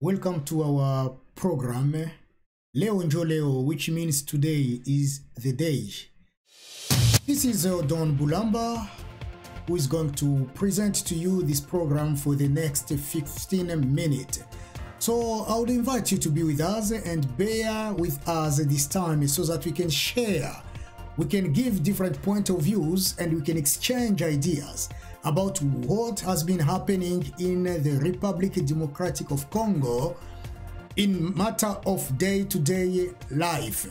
Welcome to our program, NJO LEO, which means today is the day. This is Don Bulamba, who is going to present to you this program for the next 15 minutes. So I would invite you to be with us and bear with us this time so that we can share, we can give different point of views, and we can exchange ideas about what has been happening in the Republic Democratic of Congo in matter of day-to-day life.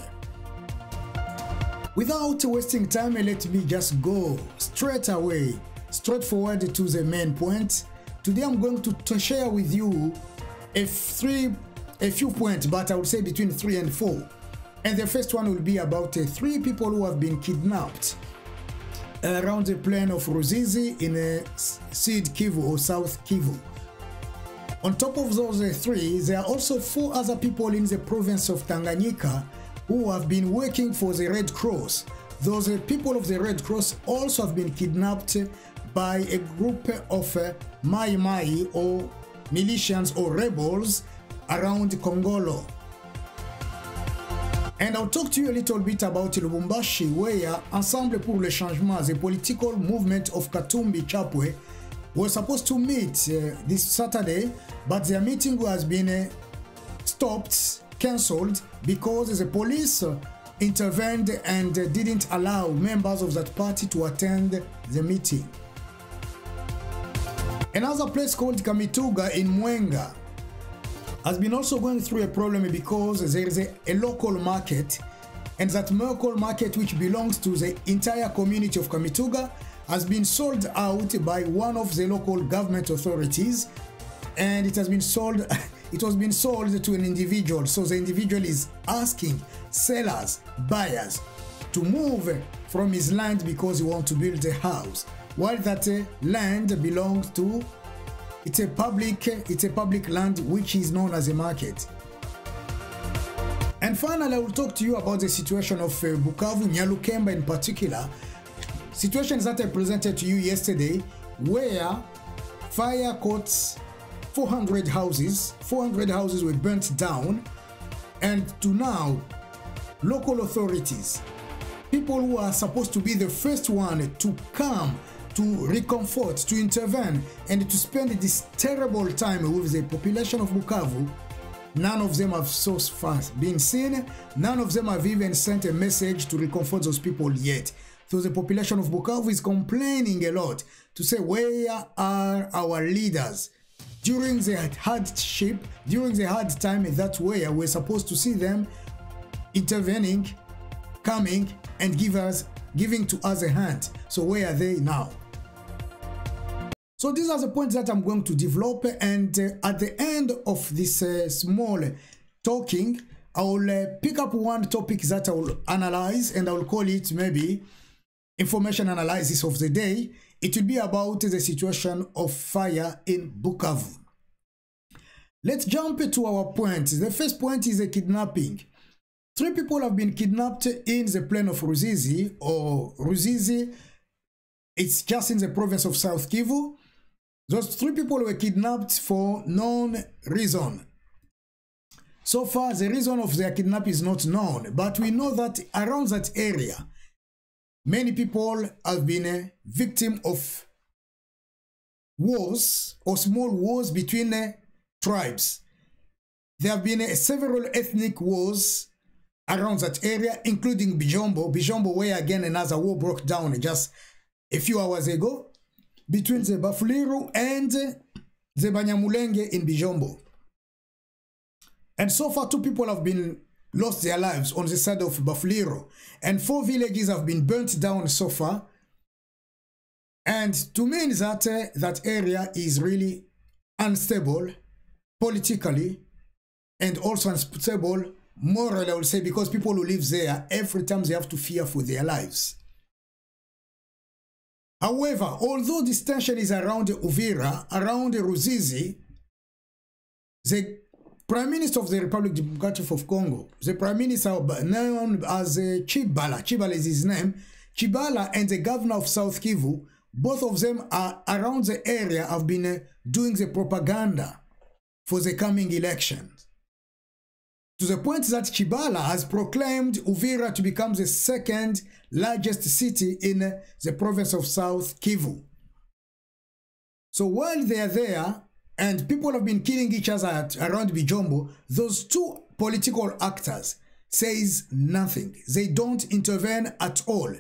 Without wasting time, let me just go straight forward to the main point. Today I'm going to share with you a few points, but I would say between 3 and 4. And the first one will be about 3 people who have been kidnapped around the plain of Ruzizi in Sud Kivu or South Kivu. On top of those 3, there are also 4 other people in the province of Tanganyika who have been working for the Red Cross. Those people of the Red Cross also have been kidnapped by a group of Mai Mai or militias or rebels around Congolo. And I'll talk to you a little bit about Lubumbashi, where Ensemble pour le Changement, the political movement of Katumbi Chapwe, were supposed to meet this Saturday, but their meeting has been stopped, cancelled, because the police intervened and didn't allow members of that party to attend the meeting. Another place called Kamituga in Mwenga has been also going through a problem because there is a local market, and that local market, which belongs to the entire community of Kamituga, has been sold out by one of the local government authorities, and it has been sold it was been sold to an individual. So the individual is asking sellers, buyers to move from his land because he wants to build a house, while that land belongs to it's a public land which is known as a market. And finally, I will talk to you about the situation of Bukavu, NYALUKEMBA in particular. Situations that I presented to you yesterday, where fire caught 400 houses. 400 houses were burnt down, and to now, local authorities, people who are supposed to be the first one to come to reconfort, to intervene, and to spend this terrible time with the population of Bukavu, none of them have so far been seen. None of them have even sent a message to reconfort those people yet. So the population of Bukavu is complaining a lot to say, where are our leaders? During the hardship, during the hard time, that's where we're supposed to see them intervening, coming, and giving to us a hand. So where are they now? So these are the points that I'm going to develop, and at the end of this small talking, I will pick up one topic that I will analyze, and I will call it maybe information analysis of the day. It will be about the situation of fire in Bukavu. Let's jump to our points. The first point is a kidnapping. 3 people have been kidnapped in the plain of Ruzizi, or Ruzizi. It's just in the province of South Kivu. Those 3 people were kidnapped for known reason. So far, the reason of their kidnapping is not known, but we know that around that area, many people have been a victim of wars or small wars between tribes. There have been several ethnic wars around that area, including Bijombo, where again another war broke down just a few hours ago, between the Bafuliru and the Banyamulenge in Bijombo. And so far, 2 people have been lost their lives on the side of Bafuliru, and 4 villages have been burnt down so far. And to me, that area is really unstable politically, and also unstable morally, I will say, because people who live there, every time they have to fear for their lives. However, although this tension is around Uvira, around Ruzizi, the Prime Minister of the Republic Democratic of Congo, the Prime Minister known as Chibala is his name, Chibala, and the Governor of South Kivu, both of them are around the area, have been doing the propaganda for the coming elections. To the point that Chibala has proclaimed Uvira to become the second largest city in the province of South Kivu. So while they are there, and people have been killing each other around Bijombo, those two political actors says nothing. They don't intervene at all.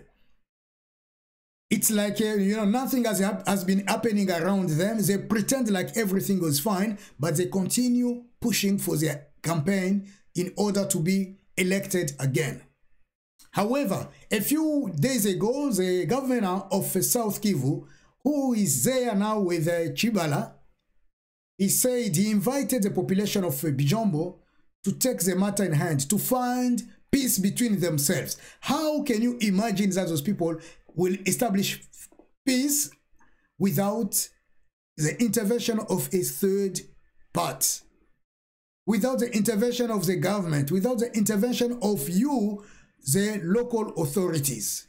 It's like, nothing has been happening around them. They pretend like everything was fine, but they continue pushing for their campaign in order to be elected again. However, a few days ago, the governor of South Kivu, who is there now with Chibala, he said he invited the population of Bijombo to take the matter in hand, to find peace between themselves. How can you imagine that those people will establish peace without the intervention of a third part? Without the intervention of the government, without the intervention of you, the local authorities.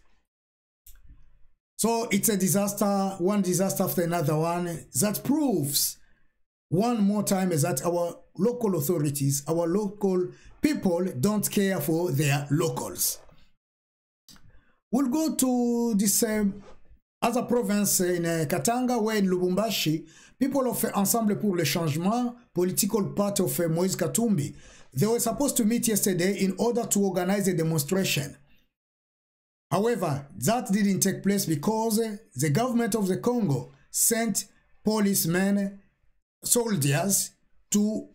So it's a disaster, one disaster after another one, that proves one more time is that our local authorities, our local people don't care for their locals. We'll go to this other province in Katanga, where in Lubumbashi, people of Ensemble pour le Changement, political party of Moise Katumbi, they were supposed to meet yesterday in order to organize a demonstration. However, that didn't take place because the government of the Congo sent policemen, soldiers to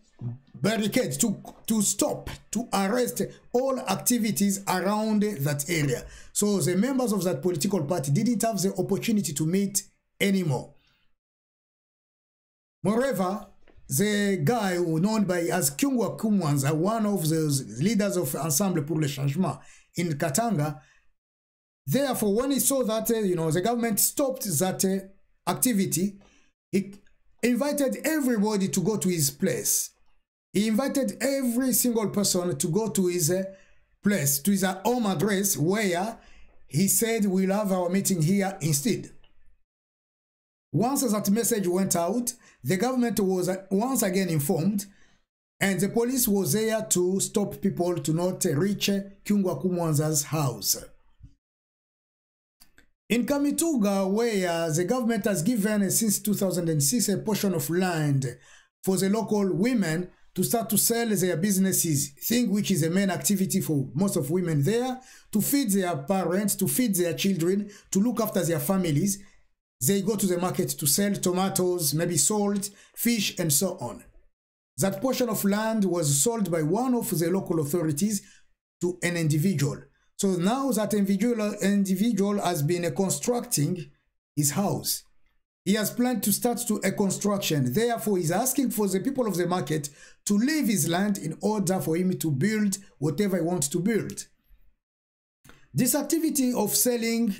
barricade, to stop, to arrest all activities around that area. So the members of that political party didn't have the opportunity to meet anymore. Moreover, the guy who known by as Kyungwa Kumwanza, one of the leaders of Ensemble pour le Changement in Katanga, therefore, when he saw that, the government stopped that activity, he invited everybody to go to his place. He invited every single person to go to his place, to his home address, where he said, we'll have our meeting here instead. Once that message went out, the government was once again informed, and the police was there to stop people to not reach Kyungwa Kumwanza's house. In Kamituga, where the government has given since 2006 a portion of land for the local women to start to sell their businesses, thing which is a main activity for most of women there, to feed their parents, to feed their children, to look after their families. They go to the market to sell tomatoes, maybe salt, fish, and so on. That portion of land was sold by one of the local authorities to an individual. So now that individual has been constructing his house. He has planned to start to a construction. Therefore, he's asking for the people of the market to leave his land in order for him to build whatever he wants to build. This activity of selling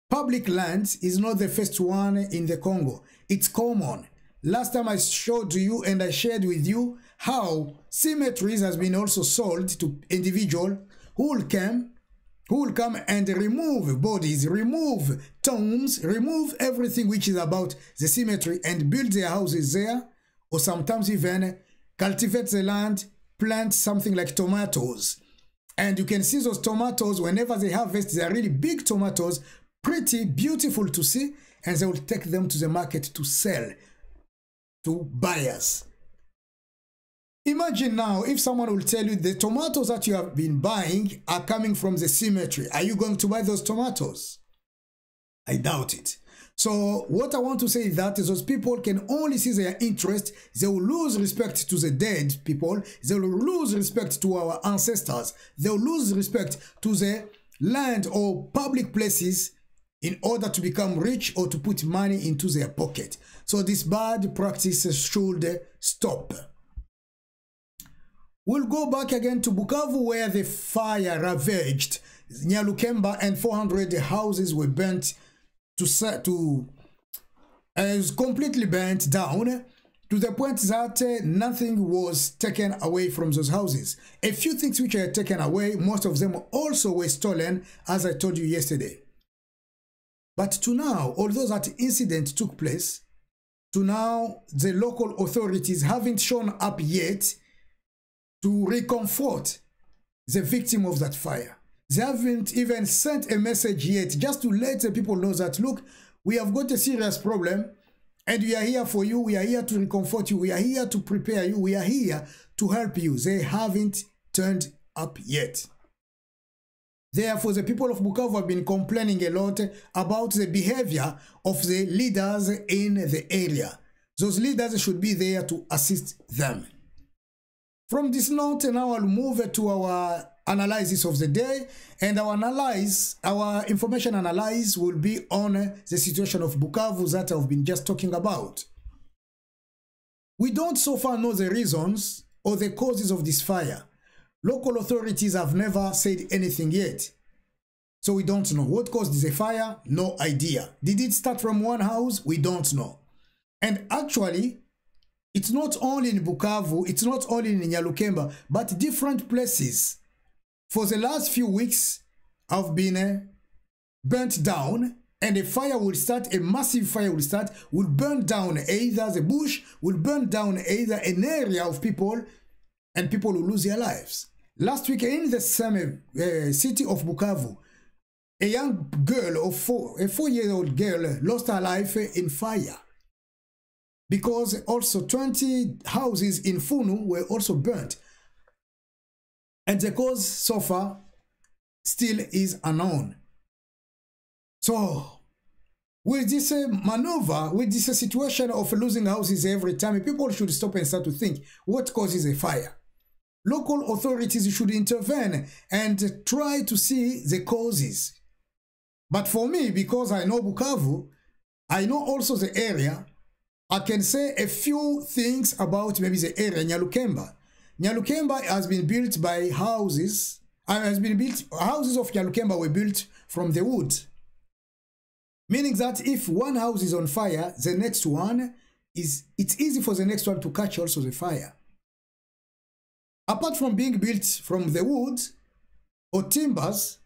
public lands is not the first one in the Congo. It's common. Last time I showed you and I shared with you how cemeteries has been also sold to individuals who will come and remove bodies, remove tombs, remove everything which is about the cemetery and build their houses there, or sometimes even cultivate the land, plant something like tomatoes. And you can see those tomatoes, whenever they harvest, they are really big tomatoes, pretty beautiful to see, and they will take them to the market to sell to buyers. Imagine now if someone will tell you the tomatoes that you have been buying are coming from the cemetery. Are you going to buy those tomatoes? I doubt it. So what I want to say is that those people can only see their interest. They will lose respect to the dead people. They will lose respect to our ancestors. They will lose respect to the land or public places in order to become rich or to put money into their pocket. So this bad practice should stop. We'll go back again to Bukavu, where the fire ravaged NYALUKEMBA and 400 houses were burnt completely burnt down, to the point that nothing was taken away from those houses. A few things which were taken away, most of them also were stolen, as I told you yesterday. But to now, although that incident took place, to now the local authorities haven't shown up yet to reconfort the victim of that fire. They haven't even sent a message yet just to let the people know that, look, we have got a serious problem and we are here for you. We are here to reconfort you. We are here to prepare you. We are here to help you. They haven't turned up yet. Therefore, the people of Bukavu have been complaining a lot about the behavior of the leaders in the area. Those leaders should be there to assist them. From this note, now I'll move to our analysis of the day, and our information analysis will be on the situation of Bukavu that I've been just talking about. We don't so far know the reasons or the causes of this fire. Local authorities have never said anything yet. So we don't know what caused the fire. No idea. Did it start from one house? We don't know. And actually, it's not only in Bukavu, it's not only in NYALUKEMBA, but different places for the last few weeks have been burnt down, and a fire will start, a massive fire will start, will burn down either the bush, will burn down either an area of people, and people will lose their lives. Last week in the same city of Bukavu, a young girl of a 4-year-old girl lost her life in fire, because also 20 houses in Funu were also burnt. And the cause so far still is unknown. So, with this maneuver, with this situation of losing houses every time, people should stop and start to think, what causes a fire? Local authorities should intervene and try to see the causes. But for me, because I know Bukavu, I know also the area, I can say a few things about maybe the area, NYALUKEMBA. NYALUKEMBA has been built by houses, houses of NYALUKEMBA were built from the wood. Meaning that if one house is on fire, the next one it's easy for the next one to catch also the fire. Apart from being built from the wood or timbers,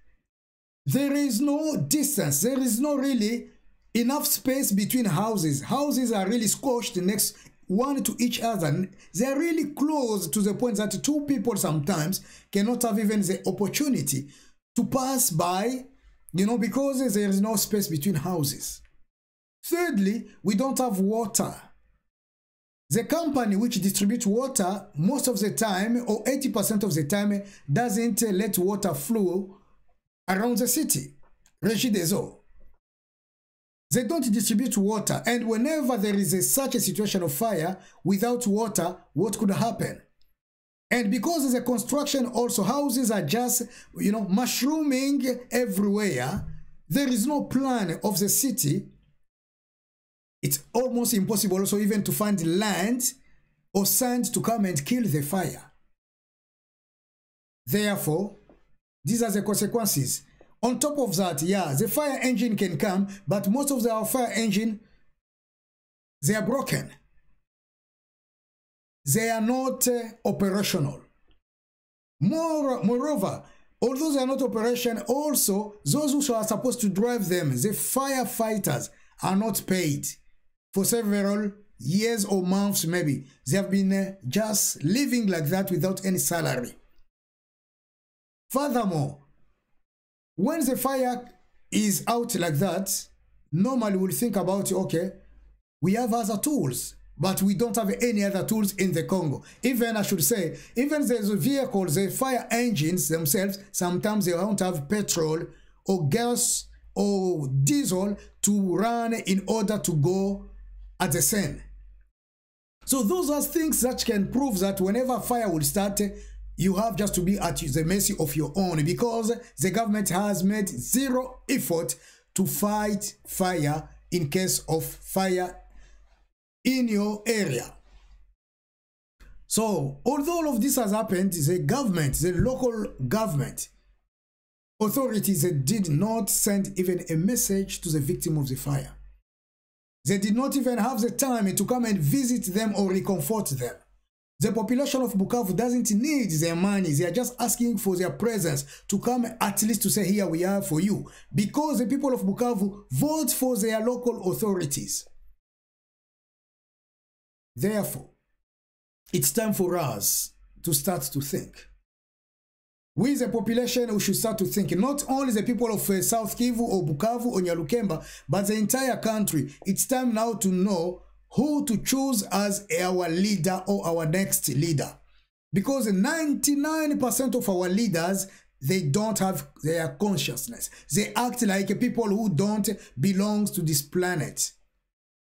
there is no distance, there is no really enough space between houses. Houses are really squashed next one to each other. They are really close to the point that two people sometimes cannot have even the opportunity to pass by, you know, because there is no space between houses. Thirdly, we don't have water. The company which distributes water most of the time, or 80% of the time, doesn't let water flow around the city. Régie des Eaux. They don't distribute water, and whenever there is such a situation of fire without water, what could happen? And because of the construction also, houses are just, you know, mushrooming everywhere. There is no plan of the city. It's almost impossible also even to find land or sand to come and kill the fire. Therefore, these are the consequences. On top of that, yeah, the fire engine can come, but most of our fire engine, they are broken. They are not operational. Moreover, although they are not operational, also those who are supposed to drive them, the firefighters, are not paid for several years or months maybe. They have been just living like that without any salary. Furthermore, when the fire is out like that, normally we'll think about, okay, we have other tools, but we don't have any other tools in the Congo. Even, I should say, even the vehicles, the fire engines themselves, sometimes they don't have petrol or gas or diesel to run in order to go at the scene. So those are things that can prove that whenever fire will start, you have just to be at the mercy of your own, because the government has made zero effort to fight fire in case of fire in your area. So, although all of this has happened, the government, the local government, authorities, they did not send even a message to the victim of the fire. They did not even have the time to come and visit them or reconfort them. The population of Bukavu doesn't need their money. They are just asking for their presence to come at least to say, here we are for you. Because the people of Bukavu vote for their local authorities. Therefore, it's time for us to start to think. We as a population, we should start to think, not only the people of South Kivu or Bukavu or NYALUKEMBA, but the entire country. It's time now to know who to choose as our leader or our next leader. Because 99% of our leaders, they don't have their consciousness. They act like people who don't belong to this planet.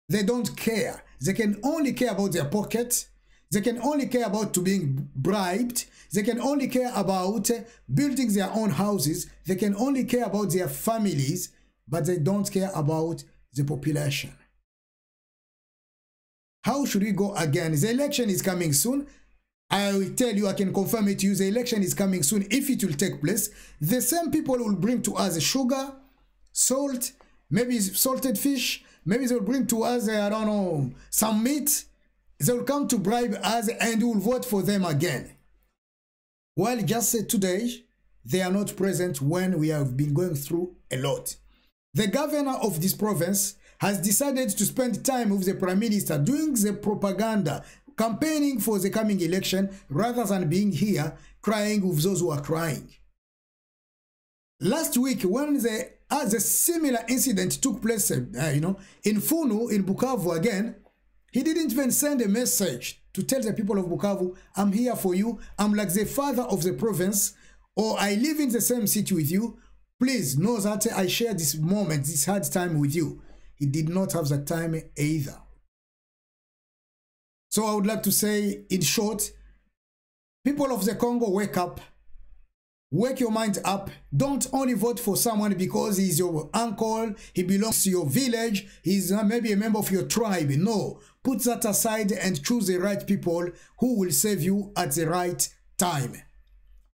They don't care. They can only care about their pocket. They can only care about being bribed. They can only care about building their own houses. They can only care about their families, but they don't care about the population. How should we go again? The election is coming soon. I will tell you, I can confirm it to you, the election is coming soon if it will take place. The same people will bring to us sugar, salt, maybe salted fish, maybe they will bring to us, I don't know, some meat. They will come to bribe us and we will vote for them again. Well, just today, they are not present when we have been going through a lot. The governor of this province has decided to spend time with the prime minister doing the propaganda, campaigning for the coming election, rather than being here crying with those who are crying. Last week, when the similar incident took place, in Funu, in Bukavu again, he didn't even send a message to tell the people of Bukavu, I'm here for you, I'm like the father of the province, or I live in the same city with you. Please know that I share this moment, this hard time with you. He did not have that time either. So I would like to say, in short, people of the Congo, wake up. Wake your mind up. Don't only vote for someone because he's your uncle, he belongs to your village, he's maybe a member of your tribe. No. Put that aside and choose the right people who will save you at the right time.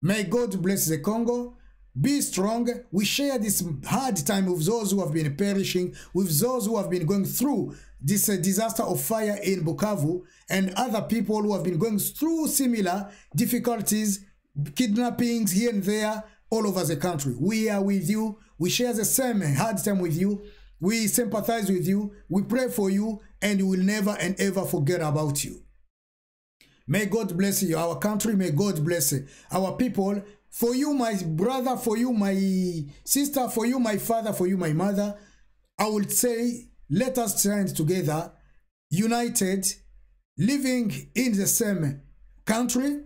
May God bless the Congo. Be strong. We share this hard time with those who have been perishing, with those who have been going through this disaster of fire in Bukavu, and other people who have been going through similar difficulties, kidnappings here and there, all over the country. We are with you. We share the same hard time with you. We sympathize with you. We pray for you, and we will never and ever forget about you. May God bless you, our country. May God bless our people. For you, my brother, for you, my sister, for you, my father, for you, my mother, I would say, let us stand together, united, living in the same country,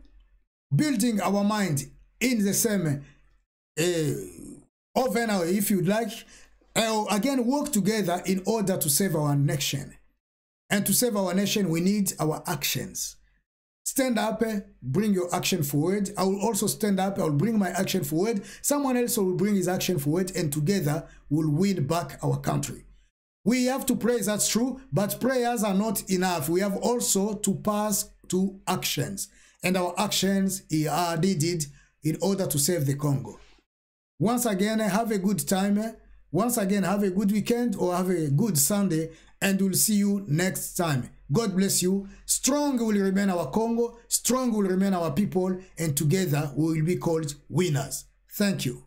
building our mind in the same oven, if you'd like. Again, work together in order to save our nation. And to save our nation, we need our actions. Stand up, bring your action forward. I will also stand up, I will bring my action forward. Someone else will bring his action forward, and together we'll win back our country. We have to pray, that's true, but prayers are not enough. We have also to pass to actions. And our actions are needed in order to save the Congo. Once again, have a good time. Once again, have a good weekend or have a good Sunday, and we'll see you next time. God bless you. Strong will remain our Congo, strong will remain our people, and together we will be called winners. Thank you.